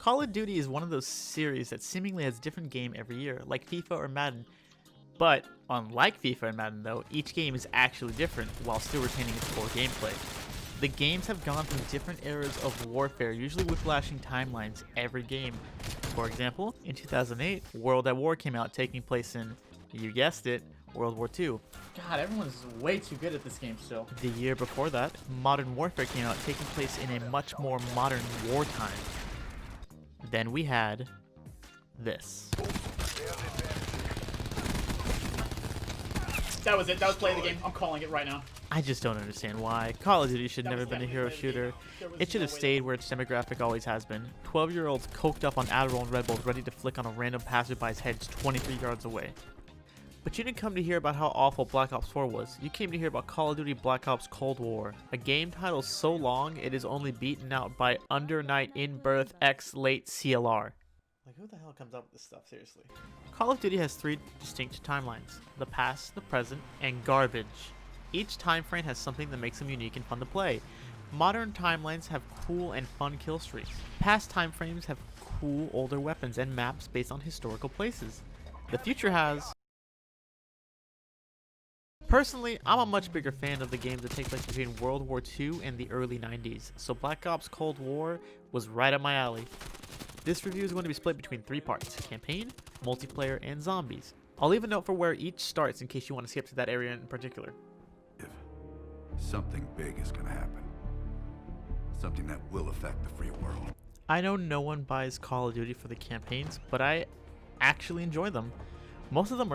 Call of Duty is one of those series that seemingly has different game every year, like FIFA or Madden. But, unlike FIFA and Madden though, each game is actually different while still retaining its core gameplay. The games have gone through different eras of warfare, usually whiplashing timelines every game. For example, in 2008, World at War came out, taking place in, you guessed it, World War II. God, everyone's way too good at this game still. The year before that, Modern Warfare came out, taking place in a much more modern wartime. Then we had this. That was it. That was play of the game. I'm calling it right now. I just don't understand why. Call of Duty should never have been a hero shooter. It should have stayed where its demographic always has been. 12-year-olds coked up on Adderall and Red Bulls ready to flick on a random passerby's head 23 yards away. But you didn't come to hear about how awful Black Ops 4 was. You came to hear about Call of Duty Black Ops Cold War, a game title so long it is only beaten out by Under Night In Birth X Late CLR. Like, who the hell comes up with this stuff, seriously? Call of Duty has 3 distinct timelines: the past, the present, and garbage. Each time frame has something that makes them unique and fun to play. Modern timelines have cool and fun kill streaks. Past time frames have cool older weapons and maps based on historical places. The future has... Personally, I'm a much bigger fan of the games that take place between World War II and the early 90s, so Black Ops Cold War was right up my alley. This review is going to be split between 3 parts: campaign, multiplayer, and zombies. I'll leave a note for where each starts in case you want to skip to that area in particular. Something big is gonna happen. Something that will affect the free world. I know no one buys Call of Duty for the campaigns, but I actually enjoy them. Most of them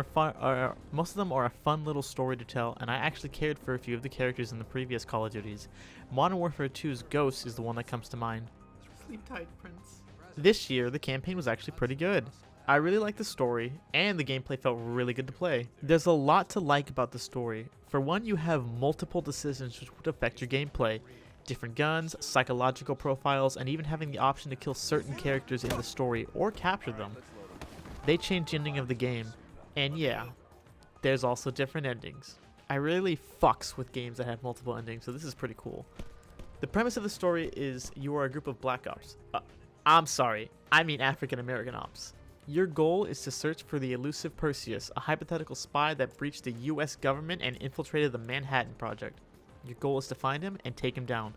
are a fun little story to tell, and I actually cared for a few of the characters in the previous Call of Duties. Modern Warfare 2's Ghost is the one that comes to mind. Sleep tight, Prince. This year, the campaign was actually pretty good. I really liked the story, and the gameplay felt really good to play. There's a lot to like about the story. For one, you have multiple decisions which would affect your gameplay. Different guns, psychological profiles, and even having the option to kill certain characters in the story or capture them. They changed the ending of the game, and yeah, there's also different endings. I really fucks with games that have multiple endings, so this is pretty cool. The premise of the story is you are a group of Black Ops. I'm sorry, I mean African American Ops. Your goal is to search for the elusive Perseus, a hypothetical spy that breached the US government and infiltrated the Manhattan Project. Your goal is to find him and take him down.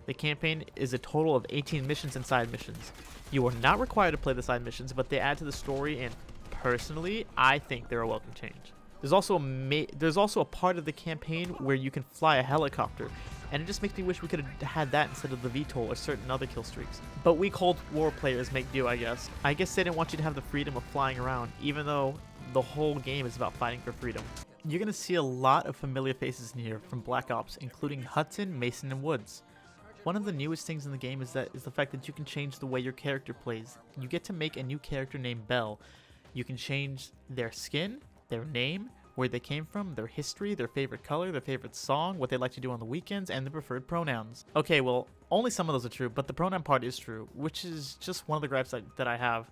The campaign is a total of 18 missions and side missions. You are not required to play the side missions, but they add to the story, and personally, I think they're a welcome change. There's also a part of the campaign where you can fly a helicopter, and it just makes me wish we could have had that instead of the VTOL or certain other kill streaks. But we Cold War players make do, I guess. I guess they didn't want you to have the freedom of flying around, even though the whole game is about fighting for freedom. You're going to see a lot of familiar faces in here from Black Ops, including Hudson, Mason, and Woods. One of the newest things in the game is the fact that you can change the way your character plays. You get to make a new character named Belle. You can change their skin, their name, where they came from, their history, their favorite color, their favorite song, what they like to do on the weekends, and their preferred pronouns. Okay, well, only some of those are true, but the pronoun part is true, which is just one of the gripes that I have.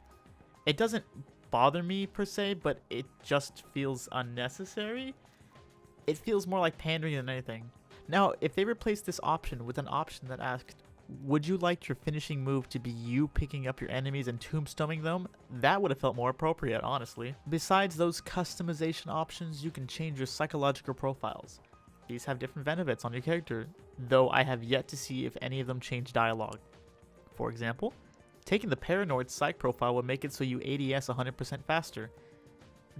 It doesn't bother me per se, but it just feels unnecessary. It feels more like pandering than anything. Now, if they replaced this option with an option that asked, would you like your finishing move to be you picking up your enemies and tombstoning them? That would have felt more appropriate, honestly. Besides those customization options, you can change your psychological profiles. These have different benefits on your character, though I have yet to see if any of them change dialogue. For example, taking the paranoid psych profile would make it so you ADS 100% faster.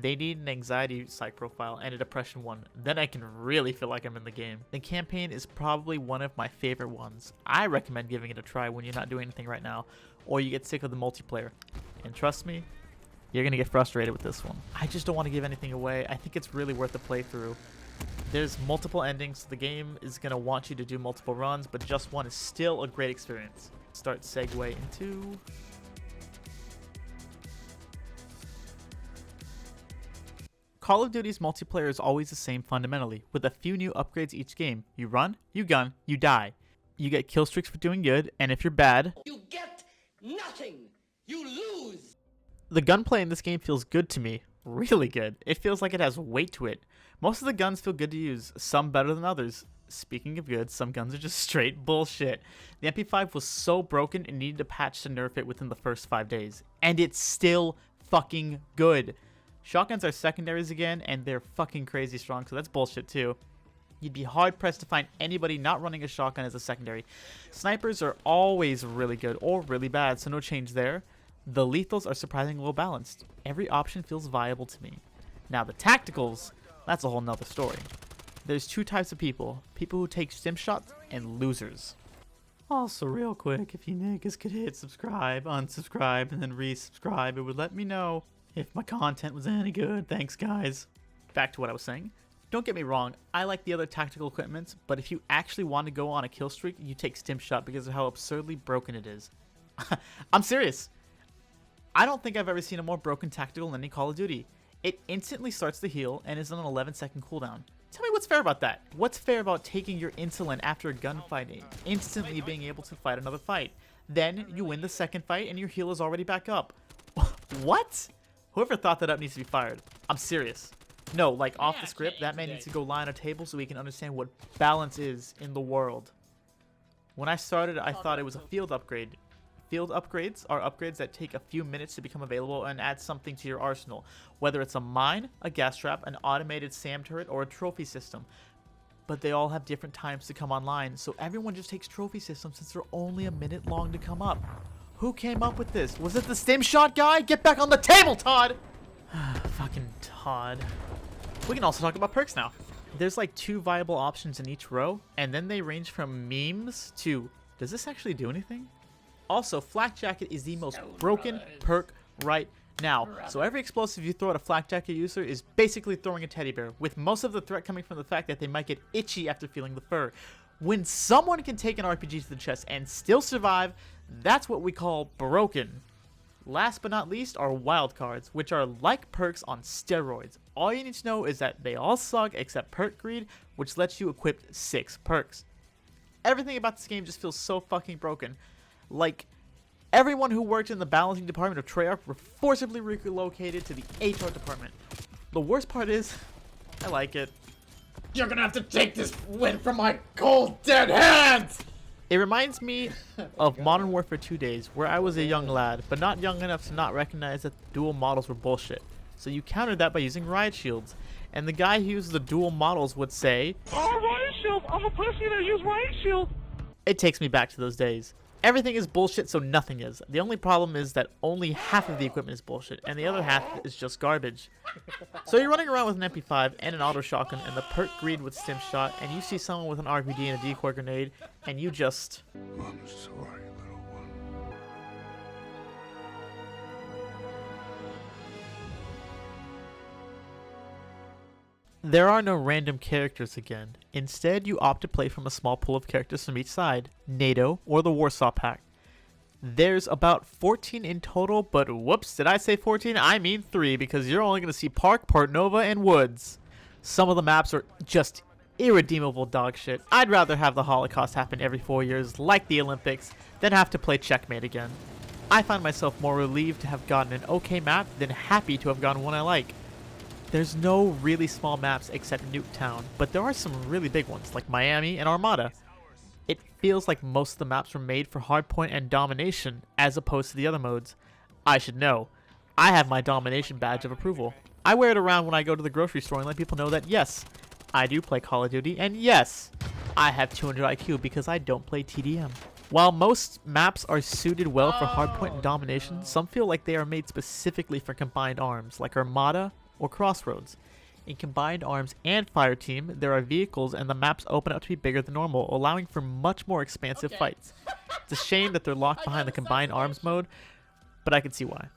They need an anxiety psych profile and a depression one, then I can really feel like I'm in the game. The campaign is probably one of my favorite ones. I recommend giving it a try when you're not doing anything right now, or you get sick of the multiplayer. And trust me, you're gonna get frustrated with this one. I just don't want to give anything away. I think it's really worth the playthrough. There's multiple endings, so the game is gonna want you to do multiple runs, but just one is still a great experience. Start segue into... Call of Duty's multiplayer is always the same fundamentally, with a few new upgrades each game. You run, you gun, you die. You get kill streaks for doing good, and if you're bad, you get nothing! You lose! The gunplay in this game feels good to me. Really good. It feels like it has weight to it. Most of the guns feel good to use, some better than others. Speaking of good, some guns are just straight bullshit. The MP5 was so broken it needed a patch to nerf it within the first 5 days. And it's still fucking good. Shotguns are secondaries again, and they're fucking crazy strong, so that's bullshit too. You'd be hard-pressed to find anybody not running a shotgun as a secondary. Snipers are always really good or really bad, so no change there. The lethals are surprisingly well balanced. Every option feels viable to me. Now the tacticals, that's a whole nother story. There's two types of people. People who take stim shots and losers. Also real quick, if you niggas could hit subscribe, unsubscribe, and then resubscribe, it would let me know if my content was any good. Thanks guys. Back to what I was saying. Don't get me wrong, I like the other tactical equipment, but if you actually want to go on a kill streak, you take stim shot because of how absurdly broken it is. I'm serious. I don't think I've ever seen a more broken tactical in any Call of Duty. It instantly starts the heal and is on an 11-second cooldown. Tell me what's fair about that. What's fair about taking your insulin after a gunfight and instantly being able to fight another fight? Then you win the second fight and your heal is already back up. What? Whoever thought that up needs to be fired. I'm serious. No, like off the script, that man needs to go lie on a table so he can understand what balance is in the world. When I started, I thought it was a field upgrade. Field upgrades are upgrades that take a few minutes to become available and add something to your arsenal, whether it's a mine, a gas trap, an automated SAM turret, or a trophy system. But they all have different times to come online, so everyone just takes trophy systems since they're only a minute long to come up. Who came up with this? Was it the stim shot guy? Get back on the table, Todd! Fucking Todd. We can also talk about perks now. There's like 2 viable options in each row, and then they range from memes to, does this actually do anything? Also, Flak Jacket is the most broken perk right now. So every explosive you throw at a Flak Jacket user is basically throwing a teddy bear, with most of the threat coming from the fact that they might get itchy after feeling the fur. When someone can take an RPG to the chest and still survive, that's what we call broken. Last but not least are wildcards, which are like perks on steroids. All you need to know is that they all suck except Perk Greed, which lets you equip 6 perks. Everything about this game just feels so fucking broken. Like, everyone who worked in the balancing department of Treyarch were forcibly relocated to the HR department. The worst part is, I like it. You're gonna have to take this win from my cold, dead hands! It reminds me of Modern Warfare 2 days, where I was a young lad, but not young enough to not recognize that the dual models were bullshit. So you countered that by using riot shields. And the guy who used the dual models would say, "Oh, riot shield! I'm a pussy that use riot shield!" It takes me back to those days. Everything is bullshit, so nothing is. The only problem is that only half of the equipment is bullshit, and the other half is just garbage. So you're running around with an MP5 and an auto shotgun and the perk greed with stim shot, and you see someone with an RPG and a decoy grenade, and you just... I'm sorry, little one. There are no random characters again. Instead, you opt to play from a small pool of characters from each side, NATO or the Warsaw Pact. There's about 14 in total, but whoops, did I say 14? I mean 3, because you're only going to see Park, Port Nova, and Woods. Some of the maps are just irredeemable dog shit. I'd rather have the Holocaust happen every 4 years, like the Olympics, than have to play Checkmate again. I find myself more relieved to have gotten an okay map than happy to have gotten one I like. There's no really small maps except Nuketown, but there are some really big ones, like Miami and Armada. It feels like most of the maps were made for Hardpoint and Domination, as opposed to the other modes. I should know. I have my Domination badge of approval. I wear it around when I go to the grocery store and let people know that yes, I do play Call of Duty, and yes, I have 200 IQ because I don't play TDM. While most maps are suited well for Hardpoint and Domination, some feel like they are made specifically for Combined Arms, like Armada or Crossroads. In Combined Arms and Fireteam, there are vehicles and the maps open up to be bigger than normal, allowing for much more expansive fights. It's a shame that they're locked behind the Combined Arms mode, but I can see why.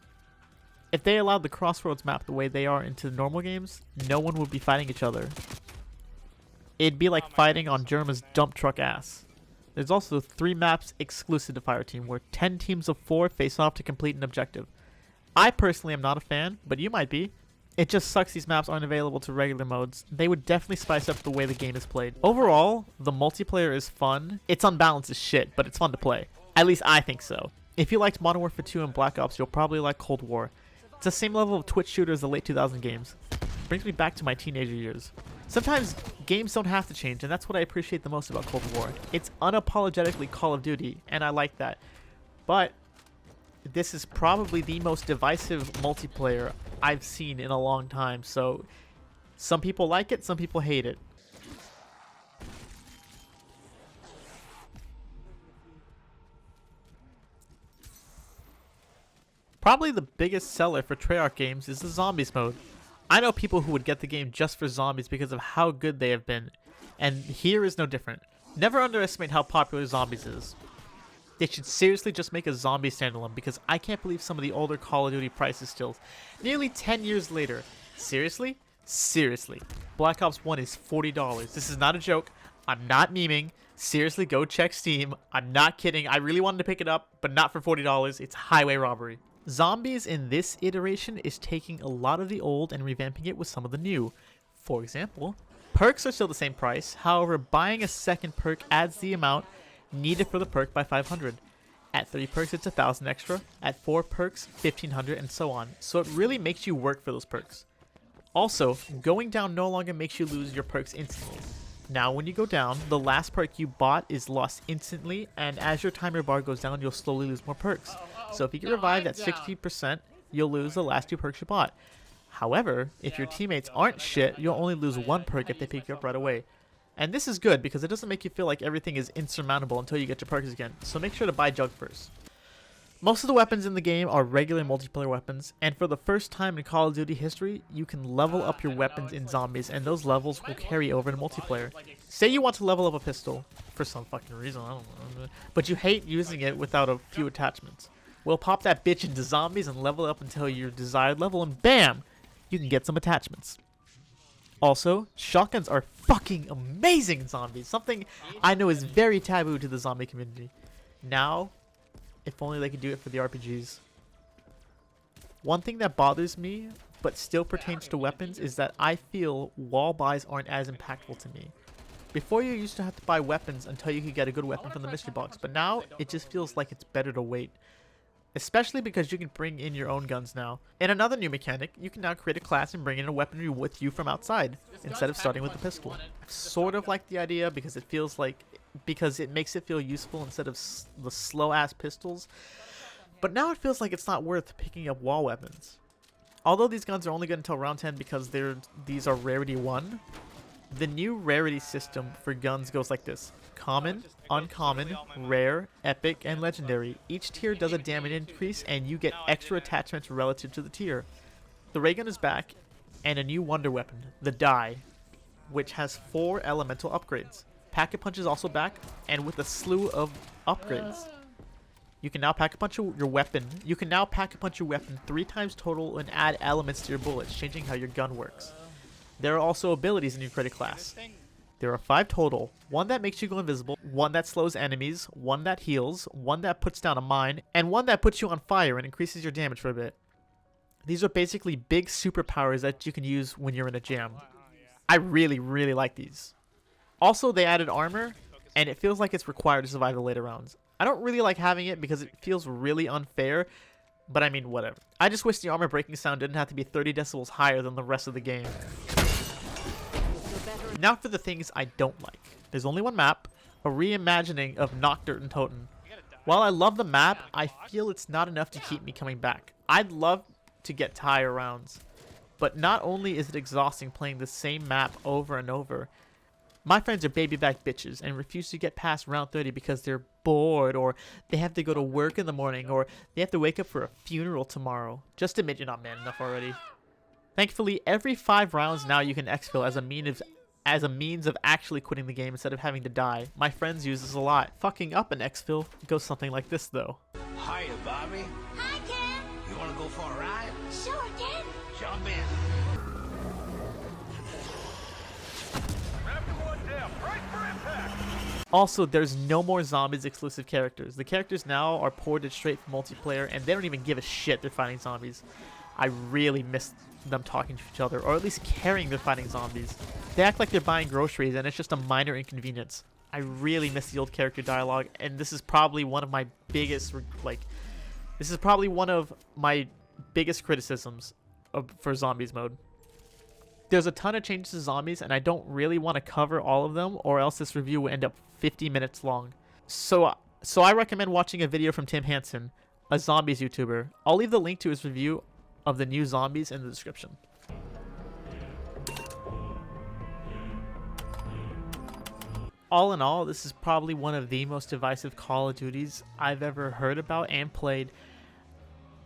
If they allowed the Crossroads map the way they are into the normal games, no one would be fighting each other. It'd be like fighting on Germa's dump truck ass. There's also 3 maps exclusive to Fireteam, where 10 teams of 4 face off to complete an objective. I personally am not a fan, but you might be. It just sucks these maps aren't available to regular modes. They would definitely spice up the way the game is played. Overall, the multiplayer is fun. It's unbalanced as shit, but it's fun to play. At least I think so. If you liked Modern Warfare 2 and Black Ops, you'll probably like Cold War. It's the same level of Twitch shooter as the late 2000 games. Brings me back to my teenager years. Sometimes games don't have to change, and that's what I appreciate the most about Cold War. It's unapologetically Call of Duty, and I like that. But this is probably the most divisive multiplayer I've seen in a long time, so some people like it, some people hate it. Probably the biggest seller for Treyarch games is the Zombies mode. I know people who would get the game just for zombies because of how good they have been, and here is no different. Never underestimate how popular Zombies is. They should seriously just make a zombie standalone because I can't believe some of the older Call of Duty prices still. Nearly 10 years later. Seriously? Seriously. Black Ops 1 is $40. This is not a joke. I'm not memeing. Seriously, go check Steam. I'm not kidding. I really wanted to pick it up, but not for $40. It's highway robbery. Zombies in this iteration is taking a lot of the old and revamping it with some of the new. For example, perks are still the same price, however buying a second perk adds the amount needed for the perk by 500. At 3 perks it's 1,000 extra, at 4 perks 1,500, and so on. So it really makes you work for those perks. Also, going down no longer makes you lose your perks instantly. Now when you go down, the last perk you bought is lost instantly, and as your timer bar goes down, you'll slowly lose more perks. So if you get revived at 60%, you'll lose the last 2 perks you bought. However, if your teammates aren't shit, you'll only lose 1 perk if they pick you up right away. And this is good because it doesn't make you feel like everything is insurmountable until you get your perks again, so make sure to buy Jug first. Most of the weapons in the game are regular multiplayer weapons, and for the first time in Call of Duty history, you can level up your weapons in Zombies, and those levels will carry over to multiplayer. Say you want to level up a pistol, for some fucking reason, I don't know, but you hate using it without a few attachments. We'll pop that bitch into Zombies and level up until your desired level, and BAM! You can get some attachments. Also, shotguns are fucking amazing in Zombies, something I know is very taboo to the zombie community. Now, if only they could do it for the RPGs. One thing that bothers me, but still pertains to weapons, is that I feel wall buys aren't as impactful to me. Before you used to have to buy weapons until you could get a good weapon from the mystery box, but now it just feels like it's better to wait. Especially because you can bring in your own guns now. In another new mechanic, you can now create a class and bring in a weaponry with you from outside, instead of starting with a pistol. I sort of like the idea because it feels like, because it makes it feel useful instead of the slow ass pistols. But now it feels like it's not worth picking up wall weapons. Although these guns are only good until round 10 because these are rarity 1, the new rarity system for guns goes like this. Common, uncommon, rare, epic, and legendary. Each tier does a damage increase and you get extra attachments relative to the tier. The ray gun is back, and a new wonder weapon, the Die, which has 4 elemental upgrades. Pack a Punch is also back, and with a slew of upgrades. You can now pack a punch your weapon. You can now pack a punch your weapon 3 times total and add elements to your bullets, changing how your gun works. There are also abilities in your credit class. There are 5 total, 1 that makes you go invisible, 1 that slows enemies, 1 that heals, 1 that puts down a mine, and 1 that puts you on fire and increases your damage for a bit. These are basically big superpowers that you can use when you're in a jam. I really, really like these. Also, they added armor, and it feels like it's required to survive the later rounds. I don't really like having it because it feels really unfair, but I mean, whatever. I just wish the armor breaking sound didn't have to be 30 decibels higher than the rest of the game. Now for the things I don't like. There's only one map, a reimagining of Nocturne and Toten. While I love the map, I feel it's not enough to keep me coming back. I'd love to get to higher rounds, but not only is it exhausting playing the same map over and over, my friends are baby back bitches and refuse to get past round 30 because they're bored, or they have to go to work in the morning, or they have to wake up for a funeral tomorrow. Just admit you're not man enough already. Thankfully, every 5 rounds now you can exfil as a means of actually quitting the game instead of having to die. My friends use this a lot. Fucking up an exfil goes something like this though. Hiya, Barbie. Hi, Ken. You wanna go for a ride? Sure, Ken. Jump in. Also, there's no more Zombies exclusive characters. The characters now are ported straight from multiplayer, and they don't even give a shit they're fighting zombies. I really miss them talking to each other, or at least caring they're fighting zombies. They act like they're buying groceries, and it's just a minor inconvenience. I really miss the old character dialogue, and this is probably one of my biggest, criticisms for Zombies mode. There's a ton of changes to zombies, and I don't really want to cover all of them, or else this review will end up 50 minutes long. So I recommend watching a video from Tim Hansen, a zombies YouTuber. I'll leave the link to his review of the new zombies in the description. All in all, this is probably one of the most divisive Call of Duties I've ever heard about and played.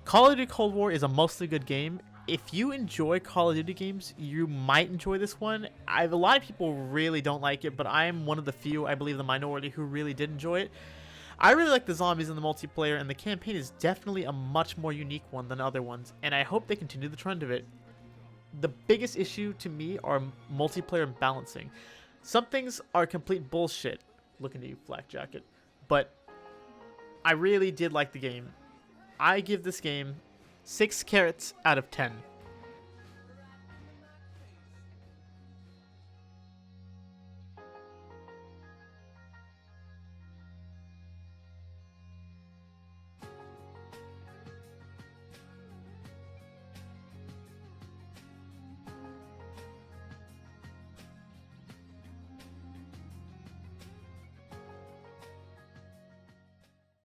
Call of Duty Cold War is a mostly good game. If you enjoy Call of Duty games, you might enjoy this one. A lot of people really don't like it, but I am one of the few, I believe the minority, who really did enjoy it. I really like the zombies in the multiplayer, and the campaign is definitely a much more unique one than other ones, and I hope they continue the trend of it. The biggest issue to me are multiplayer balancing. Some things are complete bullshit, looking at you, Flak Jacket, but I really did like the game. I give this game 6 carrots out of 10.